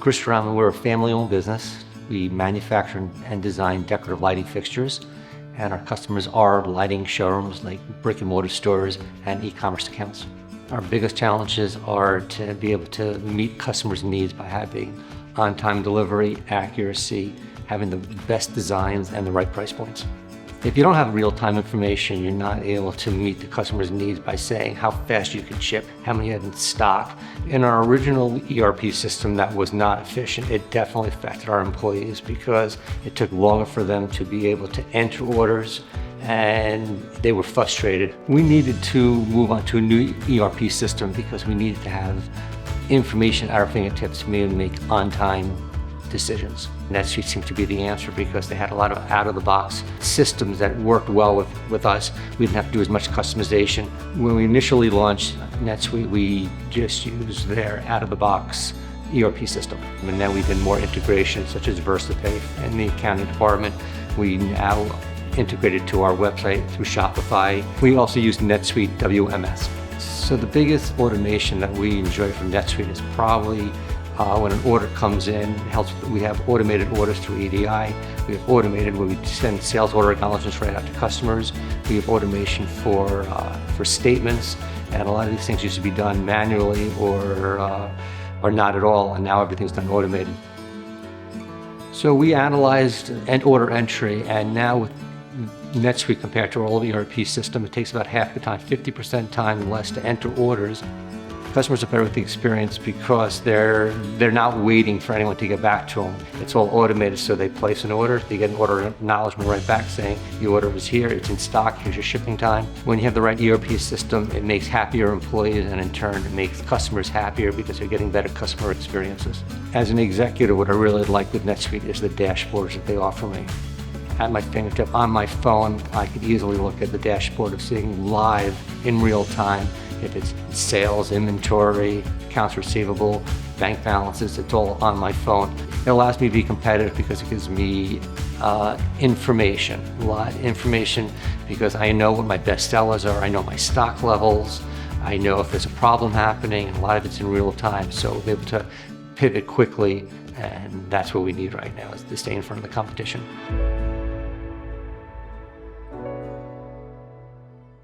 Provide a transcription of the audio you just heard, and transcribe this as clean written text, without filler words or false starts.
Crystorama, we're a family-owned business. We manufacture and design decorative lighting fixtures, and our customers are lighting showrooms like brick and mortar stores and e-commerce accounts. Our biggest challenges are to be able to meet customers' needs by having on-time delivery, accuracy, having the best designs and the right price points. If you don't have real-time information, you're not able to meet the customer's needs by saying how fast you can ship, how many you have in stock. In our original ERP system that was not efficient, it definitely affected our employees because it took longer for them to be able to enter orders and they were frustrated. We needed to move on to a new ERP system because we needed to have information at our fingertips to be able to make on-time decisions. NetSuite seemed to be the answer because they had a lot of out-of-the-box systems that worked well with us. We didn't have to do as much customization. When we initially launched NetSuite, we just used their out-of-the-box ERP system. And then we did more integration, such as VersaPay in the accounting department. We now integrated to our website through Shopify. We also use NetSuite WMS. So the biggest automation that we enjoy from NetSuite is probably when an order comes in. We have automated orders through EDI. We have automated where we send sales order acknowledgements right out to customers. We have automation for statements, and a lot of these things used to be done manually or not at all, and now everything's done automated. So we analyzed order entry, and now with NetSuite compared to our old ERP system, it takes about half the time, 50% time less to enter orders. Customers are better with the experience because they're not waiting for anyone to get back to them. It's all automated, so they place an order, they get an order acknowledgement right back saying, your order is here, it's in stock, here's your shipping time. When you have the right ERP system, it makes happier employees, and in turn, it makes customers happier because they're getting better customer experiences. As an executive, what I really like with NetSuite is the dashboards that they offer me. At my fingertip, on my phone, I could easily look at the dashboard of seeing live in real time if it's sales, inventory, accounts receivable, bank balances. It's all on my phone. It allows me to be competitive because it gives me information, a lot of information, because I know what my best sellers are, I know my stock levels, I know if there's a problem happening, and a lot of it's in real time, so we'll be able to pivot quickly, and that's what we need right now, is to stay in front of the competition.